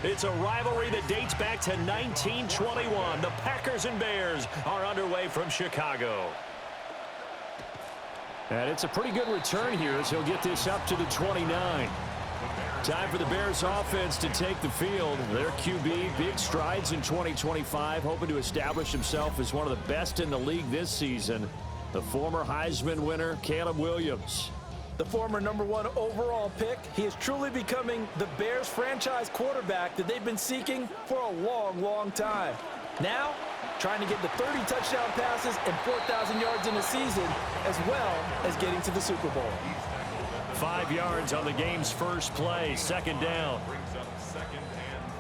It's a rivalry that dates back to 1921. The Packers and Bears are underway from Chicago. And it's a pretty good return here as he'll get this up to the 29. Time for the Bears offense to take the field. Their QB, big strides in 2025, hoping to establish himself as one of the best in the league this season. The former Heisman winner, Caleb Williams. The former #1 overall pick, he is truly becoming the Bears franchise quarterback that they've been seeking for a long, long time. Now, trying to get the 30 touchdown passes and 4,000 yards in a season, as well as getting to the Super Bowl. 5 yards on the game's first play, second down. Brings up second and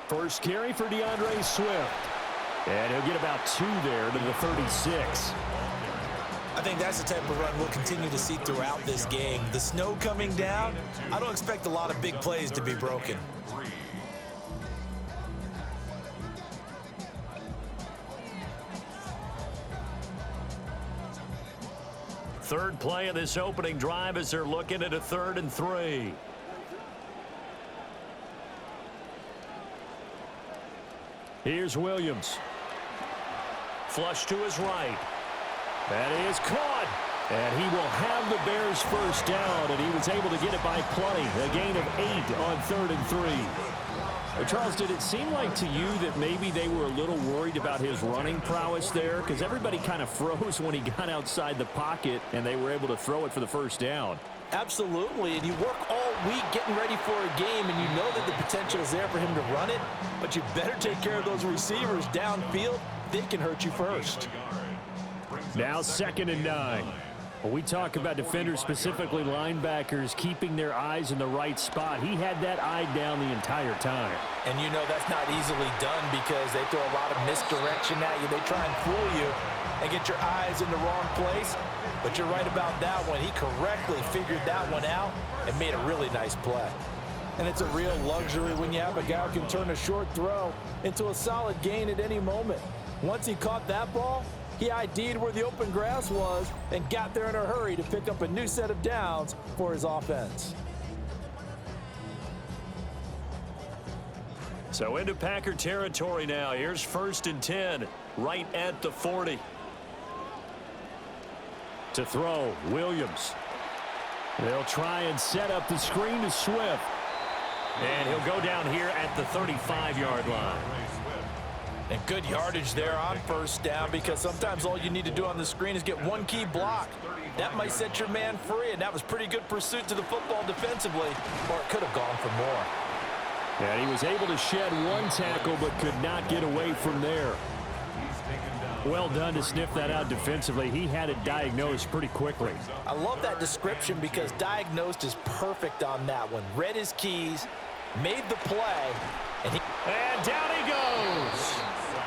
5. First carry for DeAndre Swift. And he'll get about 2 there to the 36. I think that's the type of run we'll continue to see throughout this game. The snow coming down, I don't expect a lot of big plays to be broken. Third play of this opening drive as they're looking at a 3rd and 3. Here's Williams. Flush to his right. That is caught. And he will have the Bears first down, and he was able to get it by plenty. A gain of 8 on 3rd and 3. Charles, did it seem like to you that maybe they were a little worried about his running prowess there? Because everybody kind of froze when he got outside the pocket, and they were able to throw it for the first down. Absolutely, and you work all week getting ready for a game, and you know that the potential is there for him to run it, but you better take care of those receivers downfield. They can hurt you first. Now 2nd and 9. When we talk about defenders, specifically linebackers, keeping their eyes in the right spot, he had that eye down the entire time. And you know that's not easily done because they throw a lot of misdirection at you. They try and fool you and get your eyes in the wrong place. But you're right about that one. He correctly figured that one out and made a really nice play. And it's a real luxury when you have a guy who can turn a short throw into a solid gain at any moment. Once he caught that ball, he ID'd where the open grass was and got there in a hurry to pick up a new set of downs for his offense. So into Packer territory now. Here's 1st and 10, right at the 40. To throw, Williams. They'll try and set up the screen to Swift. And he'll go down here at the 35-yard line. And good yardage there on first down because sometimes all you need to do on the screen is get one key block. That might set your man free, and that was pretty good pursuit to the football defensively, or it could have gone for more. And he was able to shed one tackle but could not get away from there. Well done to sniff that out defensively. He had it diagnosed pretty quickly. I love that description because diagnosed is perfect on that one. Read his keys, made the play, and down he goes.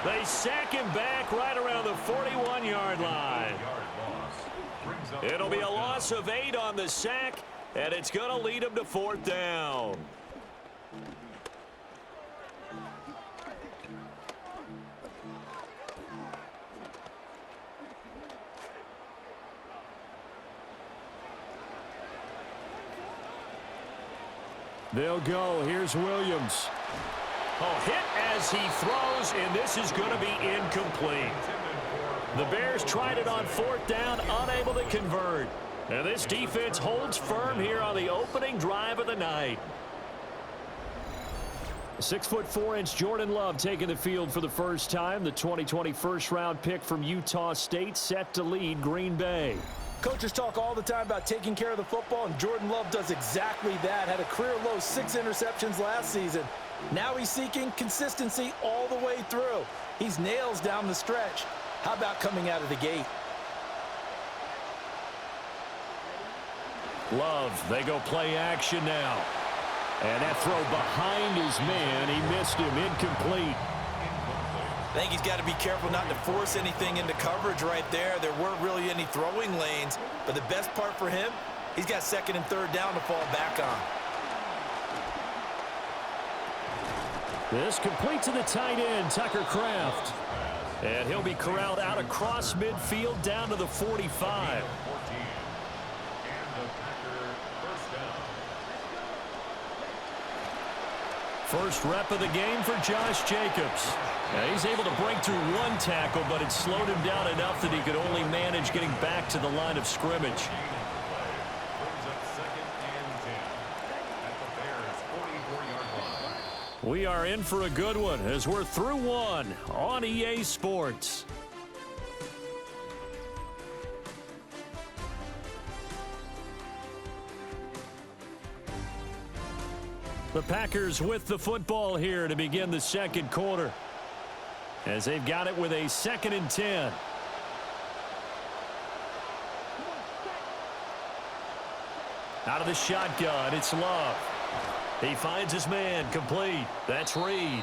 They sack him back right around the 41-yard line. It'll be a loss of 8 on the sack, and it's going to lead him to 4th down. They'll go. Here's Williams. Oh, hit as he throws, and this is going to be incomplete. The Bears tried it on 4th down, unable to convert. And this defense holds firm here on the opening drive of the night. 6'4" Jordan Love taking the field for the first time. The 2020 first-round pick from Utah State set to lead Green Bay. Coaches talk all the time about taking care of the football, and Jordan Love does exactly that. Had a career-low 6 interceptions last season. Now he's seeking consistency all the way through. He's nails down the stretch. How about coming out of the gate? Love, they go play action now. And that throw behind his man, he missed him, incomplete. I think he's got to be careful not to force anything into coverage right there. There weren't really any throwing lanes, but the best part for him, he's got 2nd and 3rd down to fall back on. This complete to the tight end, Tucker Kraft. And he'll be corralled out across midfield down to the 45. First rep of the game for Josh Jacobs. Now he's able to break through one tackle, but it slowed him down enough that he could only manage getting back to the line of scrimmage. We are in for a good one as we're through one on EA Sports. The Packers with the football here to begin the second quarter, as they've got it with a 2nd and 10. Out of the shotgun, it's Love. He finds his man, complete. That's Reed.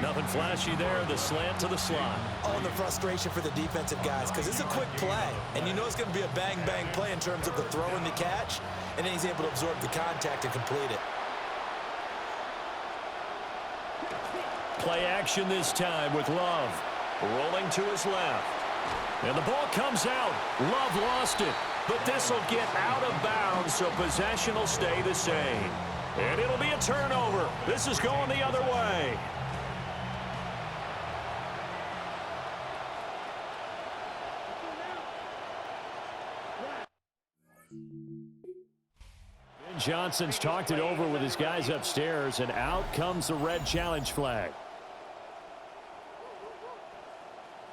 Nothing flashy there, the slant to the slot. Oh, and the frustration for the defensive guys, because it's a quick play, and you know it's going to be a bang-bang play in terms of the throw and the catch, and then he's able to absorb the contact and complete it. Play action this time with Love. Rolling to his left. And the ball comes out. Love lost it, but this will get out of bounds, so possession will stay the same. And it'll be a turnover. This is going the other way. Johnson's talked it over with his guys upstairs, and out comes the red challenge flag.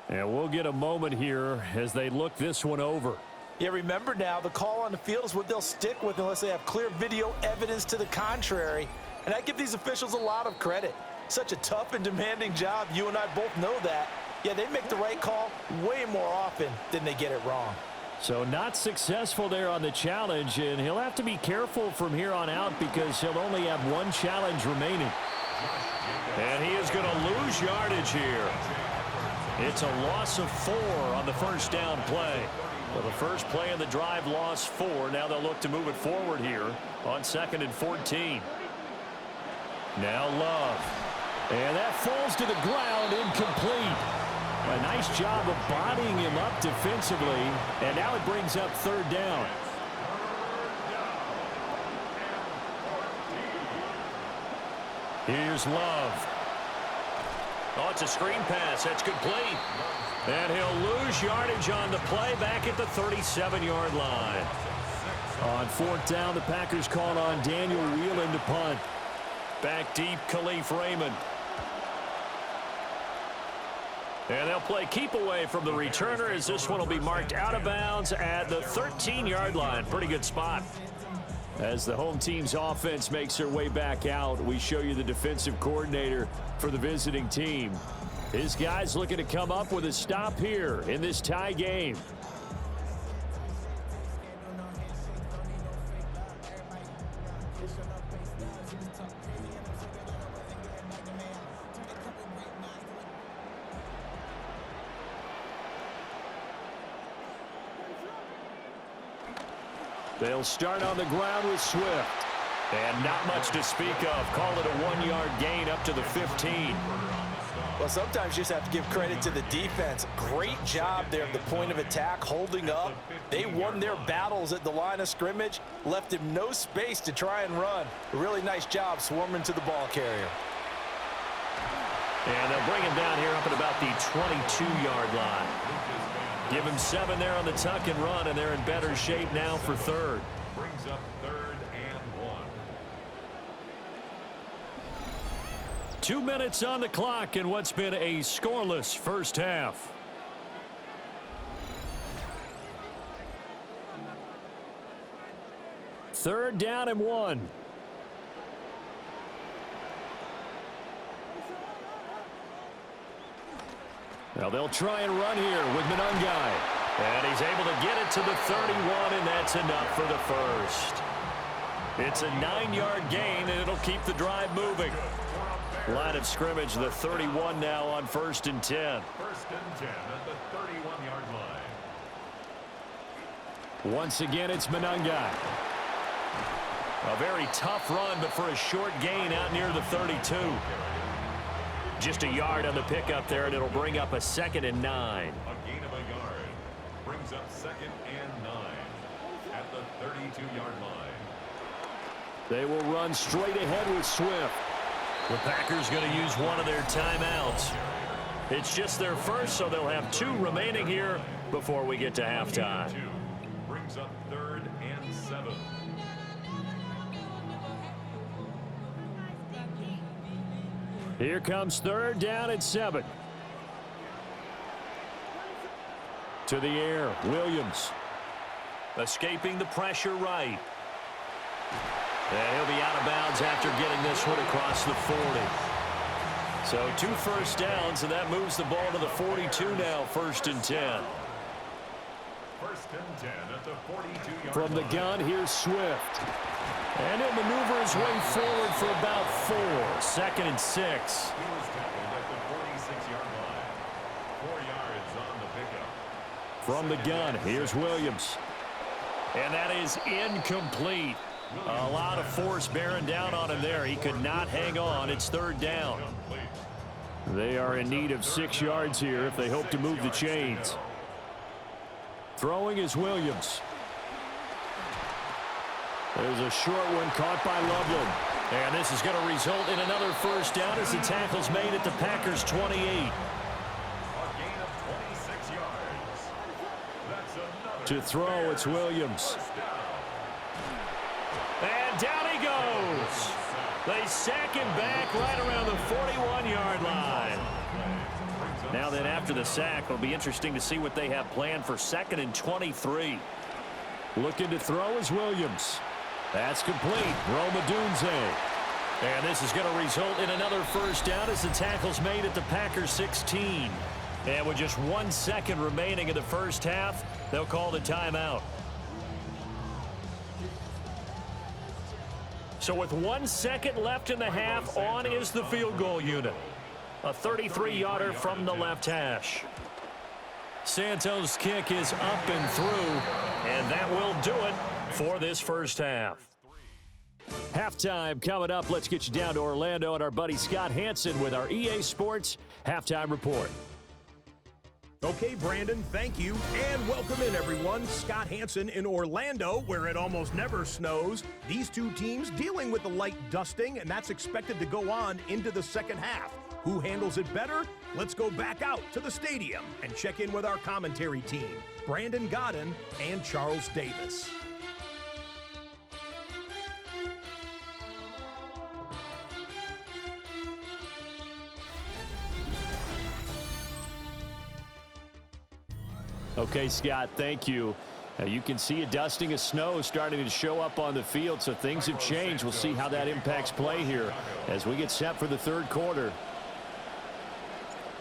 And we'll get a moment here as they look this one over. Yeah, remember now, the call on the field is what they'll stick with unless they have clear video evidence to the contrary. And I give these officials a lot of credit. Such a tough and demanding job. You and I both know that. Yeah, they make the right call way more often than they get it wrong. So not successful there on the challenge, and he'll have to be careful from here on out because he'll only have one challenge remaining. And he is going to lose yardage here. It's a loss of 4 on the first down play. Well, the first play of the drive lost 4. Now they'll look to move it forward here on 2nd and 14. Now Love. And that falls to the ground, incomplete. A nice job of bodying him up defensively, and now it brings up 3rd down. Here's Love. Oh, it's a screen pass. That's complete. And he'll lose yardage on the play back at the 37-yard line. On 4th down, the Packers called on Daniel Whelan to punt. Back deep, Khalif Raymond. And they'll play keep away from the returner as this one will be marked out of bounds at the 13-yard line. Pretty good spot. As the home team's offense makes their way back out, we show you the defensive coordinator for the visiting team. His guys looking to come up with a stop here in this tie game. They'll start on the ground with Swift. And not much to speak of. Call it a 1-yard gain up to the 15. Well, sometimes you just have to give credit to the defense. Great job there at the point of attack, holding up. They won their battles at the line of scrimmage, left him no space to try and run. A really nice job swarming to the ball carrier. And they'll bring him down here up at about the 22-yard line. Give him 7 there on the tuck and run, and they're in better shape now for 3rd. Brings up 3rd and 1. 2 minutes on the clock in what's been a scoreless first half. Third down and 1. Now they'll try and run here with Manungai. And he's able to get it to the 31, and that's enough for the first. It's a 9-yard gain, and it'll keep the drive moving. Line of scrimmage, the 31 now on 1st and 10. 1st and 10 at the 31-yard line. Once again, it's Manungai. A very tough run, but for a short gain out near the 32. Just a yard on the pickup there, and it'll bring up a 2nd and 9. A gain of a yard. Brings up 2nd and 9 at the 32-yard line. They will run straight ahead with Swift. The Packers going to use one of their timeouts. It's just their first, so they'll have 2 remaining here before we get to halftime. Brings up 3rd and 7. Here comes 3rd down and 7. To the air, Williams. Escaping the pressure right. And he'll be out of bounds after getting this one across the 40. So 2 first downs, and that moves the ball to the 42 now, 1st and 10. 1st and 10 at the 42-yard From the line. gun, here's Swift. And he'll maneuver his way forward for about 4. 2nd and 6. He was tackled at the 46-yard line. 4 yards on the pickup. From the gun, here's Williams. And that is incomplete. A lot of force bearing down on him there. He could not hang on. It's 3rd down. They are in need of 6 yards here if they hope to move the chains. Throwing is Williams. There's a short one caught by Loveland. And this is going to result in another first down as the tackle's made at the Packers' 28. A gain of 26 yards. That's another. To throw, it's Williams. First down. And down he goes. They sack him back right around the 41-yard line. Now then, after the sack, it'll be interesting to see what they have planned for 2nd and 23. Looking to throw is Williams. That's complete. Romadunze. And this is going to result in another first down as the tackle's made at the Packers' 16. And with just 1 second remaining in the first half, they'll call the timeout. So with 1 second left in the half, on is the field goal unit. A 33-yarder from the left hash. Santos' kick is up and through, and that will do it for this first half. Halftime coming up. Let's get you down to Orlando and our buddy Scott Hansen with our EA Sports Halftime Report. Okay, Brandon, thank you, and welcome in, everyone. Scott Hansen in Orlando, where it almost never snows. These 2 teams dealing with a light dusting, and that's expected to go on into the second half. Who handles it better? Let's go back out to the stadium and check in with our commentary team, Brandon Godden and Charles Davis. Okay, Scott, thank you. You can see a dusting of snow starting to show up on the field, so things have changed. We'll see how that impacts play here as we get set for the 3rd quarter.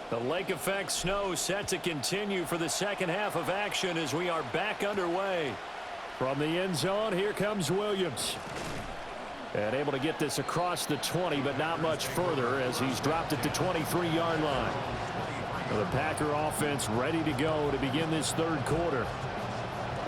The lake effect snow set to continue for the second half of action as we are back underway. From the end zone, here comes Williams. And able to get this across the 20, but not much further as he's dropped at the 23-yard line. The Packer offense ready to go to begin this 3rd quarter.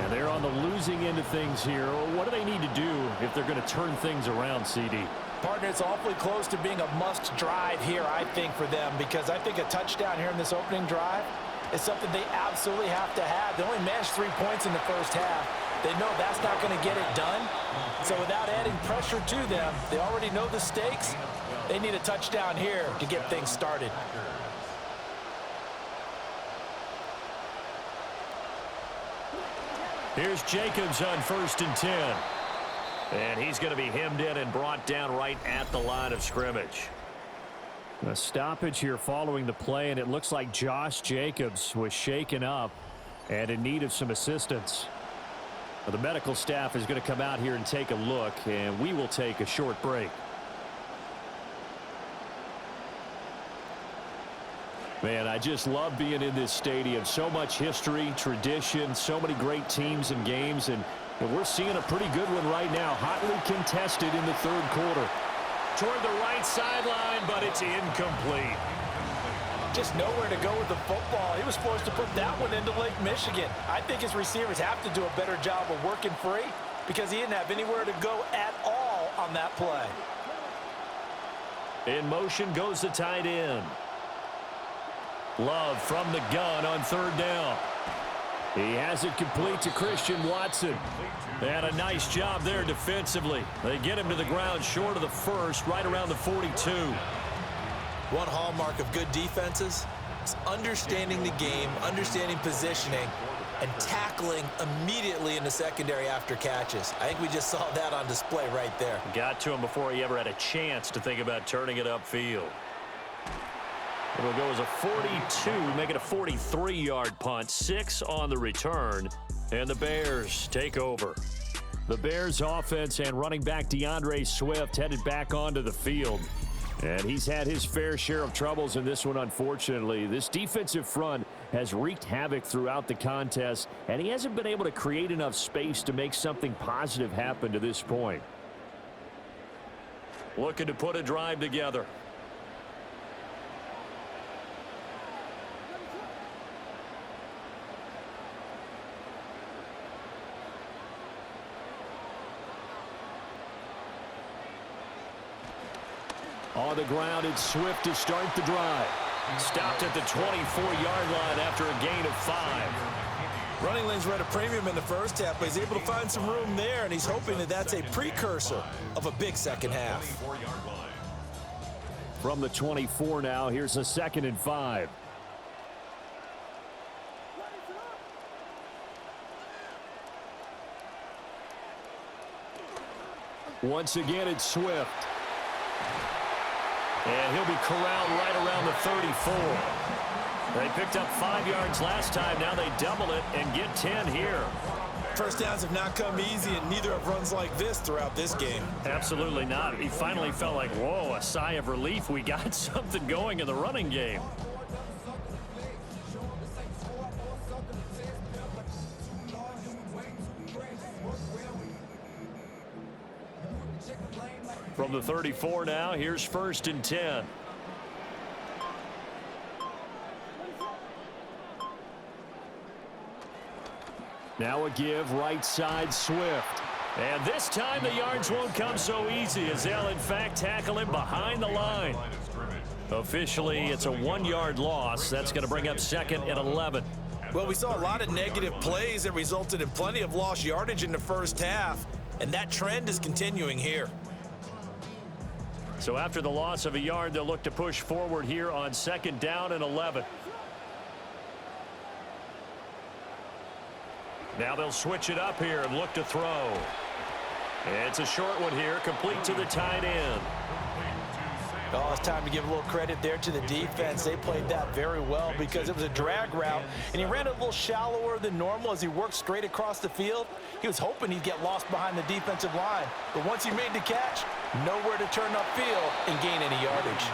And they're on the losing end of things here. What do they need to do if they're going to turn things around, CD? Partner, it's awfully close to being a must drive here, I think, for them, because I think a touchdown here in this opening drive is something they absolutely have to have. They only managed 3 points in the first half. They know that's not going to get it done. So without adding pressure to them, they already know the stakes. They need a touchdown here to get things started. Here's Jacobs on 1st and 10. And he's going to be hemmed in and brought down right at the line of scrimmage. A stoppage here following the play, and it looks like Josh Jacobs was shaken up and in need of some assistance. The medical staff is going to come out here and take a look, and we will take a short break. Man, I just love being in this stadium. So much history, tradition, so many great teams and games, and we're seeing a pretty good one right now, hotly contested in the 3rd quarter. Toward the right sideline, but it's incomplete. Just nowhere to go with the football. He was supposed to put that one into Lake Michigan. I think his receivers have to do a better job of working free because he didn't have anywhere to go at all on that play. In motion goes the tight end. Love from the gun on 3rd down. He has it complete to Christian Watson. And a nice job there defensively. They get him to the ground short of the first, right around the 42. One hallmark of good defenses is understanding the game, understanding positioning, and tackling immediately in the secondary after catches. I think we just saw that on display right there. Got to him before he ever had a chance to think about turning it upfield. It'll go as a 42, make it a 43-yard punt, 6 on the return, and the Bears take over. The Bears offense and running back DeAndre Swift headed back onto the field. And he's had his fair share of troubles in this one, unfortunately. This defensive front has wreaked havoc throughout the contest, and he hasn't been able to create enough space to make something positive happen to this point. Looking to put a drive together. On the ground, it's Swift to start the drive. Stopped at the 24-yard line after a gain of 5. Running lanes were at a premium in the first half, but he's able to find some room there, and he's hoping that that's a precursor of a big second half. From the 24 now, here's a 2nd and 5. Once again, it's Swift. And he'll be corralled right around the 34. They picked up 5 yards last time. Now they double it and get 10 here. First downs have not come easy, and neither have runs like this throughout this game. Absolutely not. He finally felt like, whoa, a sigh of relief. We got something going in the running game. From the 34 now, here's 1st and 10. Now a give, right side, Swift. And this time the yards won't come so easy as they'll in fact tackle him behind the line. Officially, it's a 1-yard loss. That's going to bring up 2nd and 11. Well, we saw a lot of negative plays that resulted in plenty of lost yardage in the first half, and that trend is continuing here. So after the loss of a yard, they'll look to push forward here on 2nd down and 11. Now they'll switch it up here and look to throw. It's a short one here, complete to the tight end. Oh, it's time to give a little credit there to the defense. They played that very well because it was a drag route, and he ran a little shallower than normal as he worked straight across the field. He was hoping he'd get lost behind the defensive line, but once he made the catch, nowhere to turn upfield and gain any yardage.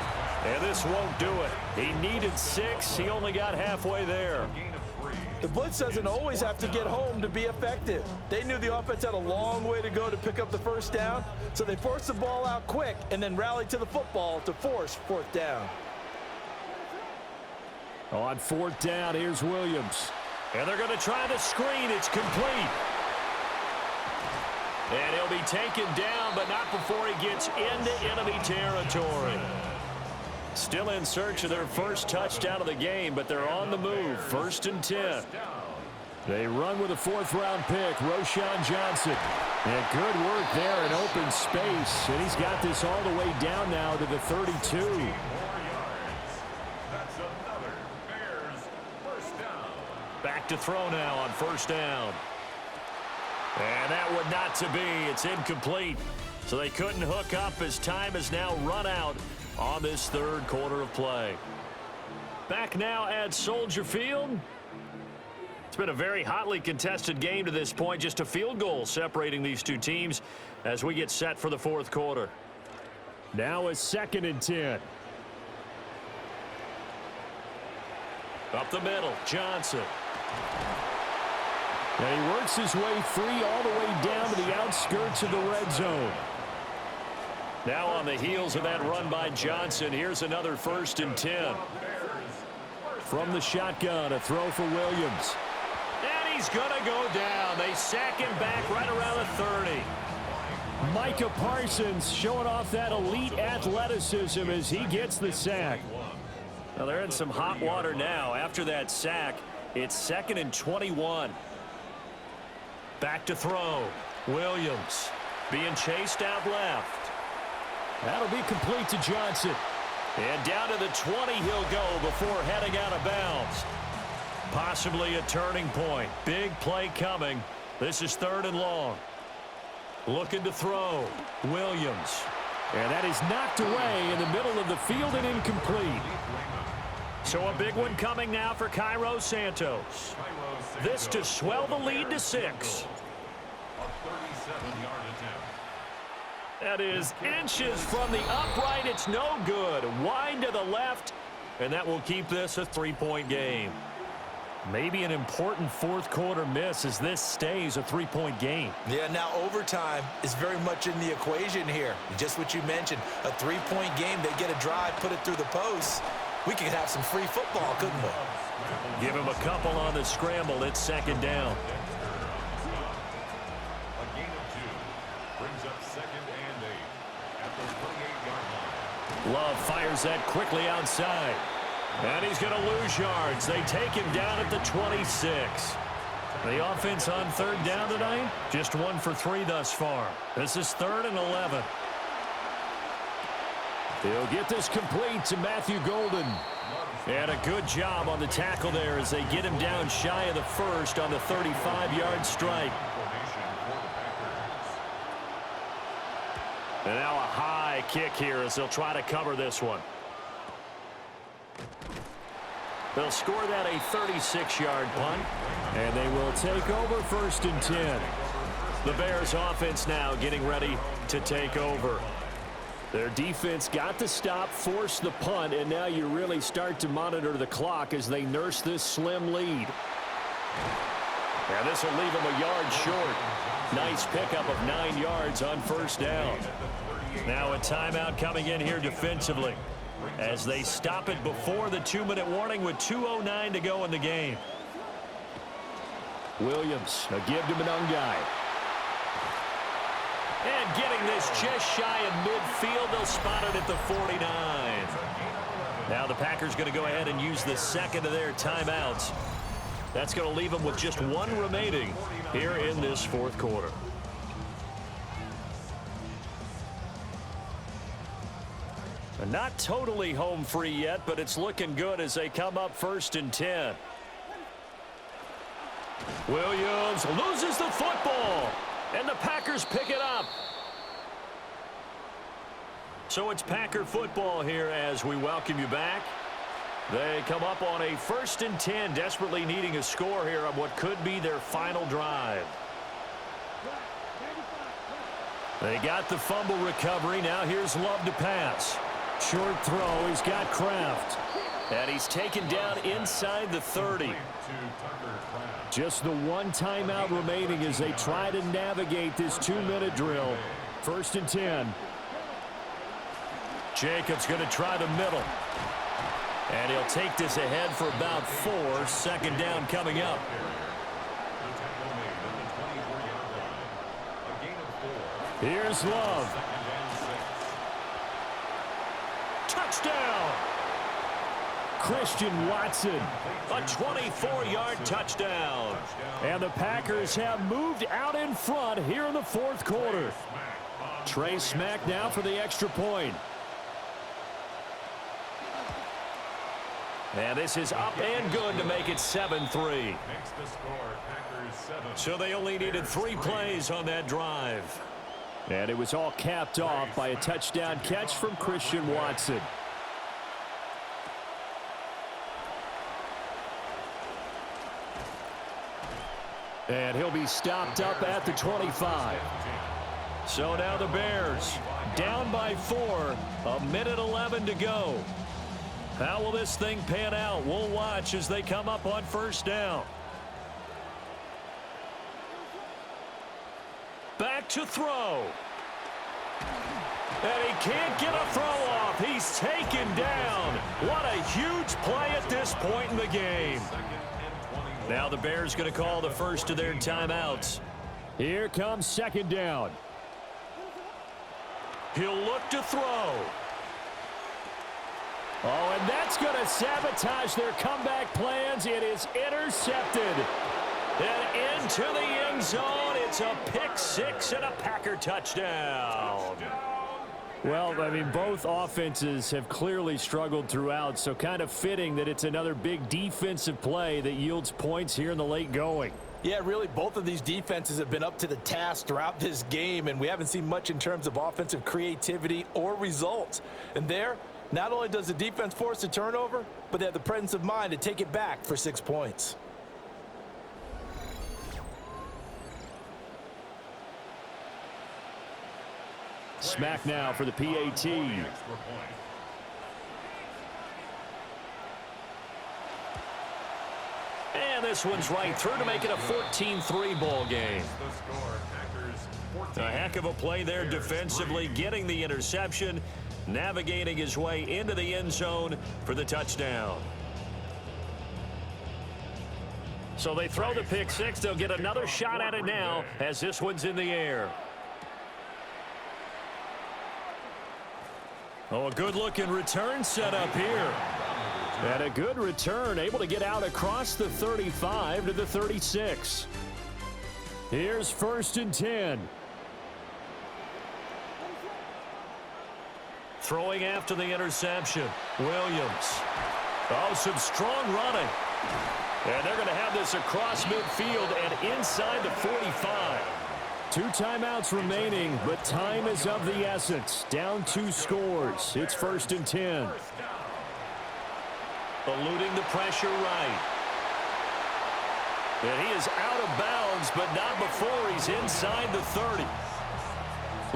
And this won't do it. He needed 6. He only got halfway there. The blitz doesn't always have to get home to be effective. They knew the offense had a long way to go to pick up the first down, so they forced the ball out quick and then rallied to the football to force 4th down. On 4th down, here's Williams. And they're going to try the screen. It's complete. And he'll be taken down, but not before he gets into enemy territory. Still in search of their first touchdown of the game, but they're on the move. 1st and 10. They run with a 4th-round pick, Roschon Johnson. And good work there in open space. And he's got this all the way down now to the 32. That's another Bears first down. Back to throw now on 1st down. And that would not to be. It's incomplete. So they couldn't hook up as time has now run out on this 3rd quarter of play. Back now at Soldier Field. It's been a very hotly contested game to this point. Just a field goal separating these two teams as we get set for the 4th quarter. Now a 2nd and 10. Up the middle, Johnson. And he works his way free all the way down to the outskirts of the red zone. Now on the heels of that run by Johnson, here's another 1st and 10. From the shotgun, a throw for Williams. And he's going to go down. They sack him back right around the 30. Micah Parsons showing off that elite athleticism as he gets the sack. Now they're in some hot water now after that sack. It's 2nd and 21. Back to throw. Williams being chased out left. That'll be complete to Johnson. And down to the 20 he'll go before heading out of bounds. Possibly a turning point. Big play coming. This is 3rd and long. Looking to throw. Williams. And that is knocked away in the middle of the field and incomplete. So a big one coming now for Cairo Santos. This to swell the lead to 6. That is inches from the upright. It's no good. Wide to the left. And that will keep this a 3-point game. Maybe an important 4th quarter miss as this stays a 3-point game. Yeah, now overtime is very much in the equation here. Just what you mentioned, a 3-point game. They get a drive, put it through the posts. We could have some free football, couldn't we? Give him a couple on the scramble. It's 2nd down. A gain of 2 brings up 2nd and 8 at the 28-yard line. Love fires that quickly outside. And he's going to lose yards. They take him down at the 26. The offense on 3rd down tonight, just 1 for 3 thus far. This is 3rd and 11. They'll get this complete to Matthew Golden. And a good job on the tackle there as they get him down shy of the 1st on the 35-yard strike. And now a high kick here as they'll try to cover this one. They'll score that a 36-yard punt. And they will take over 1st and 10. The Bears offense now getting ready to take over. Their defense got the stop, forced the punt, and now you really start to monitor the clock as they nurse this slim lead. And this will leave them a yard short. Nice pickup of 9 yards on 1st down. Now a timeout coming in here defensively as they stop it before the 2-minute warning with 2:09 to go in the game. Williams, a give to Manungai. And getting this just shy of midfield, they'll spot it at the 49. Now the Packers going to go ahead and use the 2nd of their timeouts. That's going to leave them with just 1 remaining here in this 4th quarter. Not totally home free yet, but it's looking good as they come up 1st and 10. Williams loses the football, and the Packers pick it up. So it's Packer football here as we welcome you back. They come up on a 1st and 10, desperately needing a score here on what could be their final drive. They got the fumble recovery. Now here's Love to pass. Short throw. He's got Kraft. And he's taken down inside the 30. Just the 1 timeout remaining as they try to navigate this 2-minute drill. 1st and 10. Jacobs going to try the middle. And he'll take this ahead for about 4. 2nd down coming up. Here's Love. Touchdown! Christian Watson. A 24-yard touchdown. And the Packers have moved out in front here in the 4th quarter. Trey Smack now for the extra point. And this is up and good to make it 7-3. So they only needed 3 plays on that drive. And it was all capped off by a touchdown catch from Christian Watson. And he'll be stopped up at the 25. So now the Bears down by 4. 1:11 to go. How will this thing pan out? We'll watch as they come up on 1st down. Back to throw. And he can't get a throw off. He's taken down. What a huge play at this point in the game. Now the Bears going to call the first of their timeouts. Here comes 2nd down. He'll look to throw. Oh, and that's going to sabotage their comeback plans. It is intercepted. And into the end zone. It's a pick six and a Packer touchdown. Well, I mean, both offenses have clearly struggled throughout, so kind of fitting that it's another big defensive play that yields points here in the late going. Yeah, really, both of these defenses have been up to the task throughout this game, and we haven't seen much in terms of offensive creativity or results. And there, not only does the defense force a turnover, but they have the presence of mind to take it back for 6 points. Smack now for the PAT. And this one's right through to make it a 14-3 ball game. A heck of a play there defensively, getting the interception, navigating his way into the end zone for the touchdown. So they throw the pick six. They'll get another shot at it now as this one's in the air. Oh, a good-looking return set up here. And a good return, able to get out across the 35 to the 36. Here's 1st and 10. Throwing after the interception, Williams. Oh, some strong running. And they're going to have this across midfield and inside the 45. 2 timeouts remaining, but time is of the essence. Down 2 scores. It's 1st and 10. Eluding the pressure right. And he is out of bounds, but not before he's inside the 30.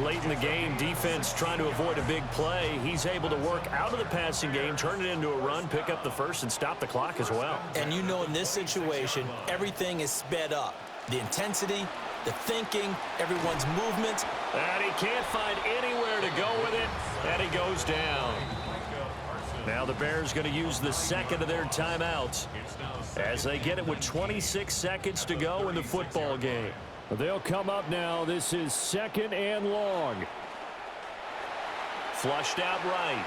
Late in the game, defense trying to avoid a big play. He's able to work out of the passing game, turn it into a run, pick up the first, and stop the clock as well. And you know in this situation, everything is sped up. The intensity, the thinking, everyone's movement. And he can't find anywhere to go with it, and he goes down. Now the Bears going to use the second of their timeouts as they get it with 26 seconds to go in the football game. They'll come up now. This is 2nd and long. Flushed out right.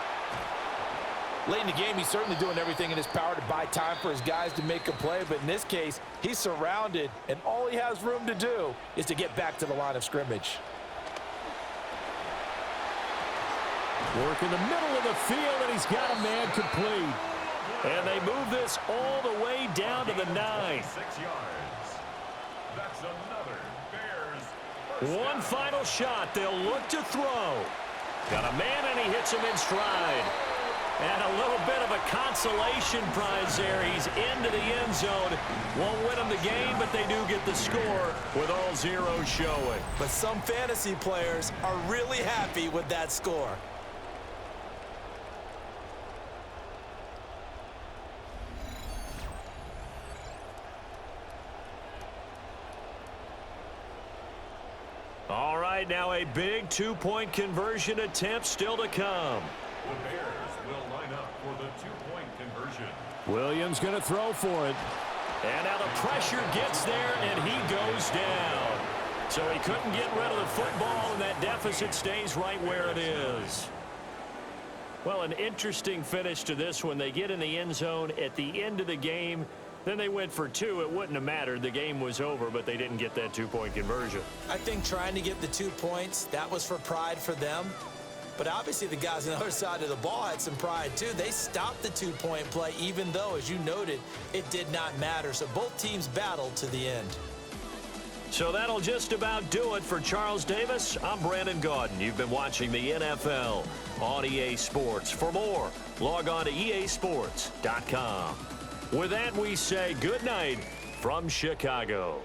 Late in the game, he's certainly doing everything in his power to buy time for his guys to make a play, but in this case, he's surrounded, and all he has room to do is to get back to the line of scrimmage. Work in the middle of the field, and he's got a man complete. And they move this all the way down to the 9. 6 yards. That's another Bears. One final shot. They'll look to throw. Got a man, and he hits him in stride. And a little bit of a consolation prize there. He's into the end zone. Won't win them the game, but they do get the score with all zeros showing. But some fantasy players are really happy with that score. All right, now a big 2-point conversion attempt still to come. The Bears will line up for the 2-point conversion. Williams going to throw for it. And now the pressure gets there, and he goes down. So he couldn't get rid of the football, and that deficit stays right where it is. Well, an interesting finish to this one. They get in the end zone at the end of the game. Then they went for 2. It wouldn't have mattered. The game was over, but they didn't get that 2-point conversion. I think trying to get the 2 points, that was for pride for them. But obviously the guys on the other side of the ball had some pride too. They stopped the 2-point play, even though, as you noted, it did not matter. So both teams battled to the end. So that'll just about do it for Charles Davis. I'm Brandon Gaudin. You've been watching the NFL on EA Sports. For more, log on to easports.com. With that, we say good night from Chicago.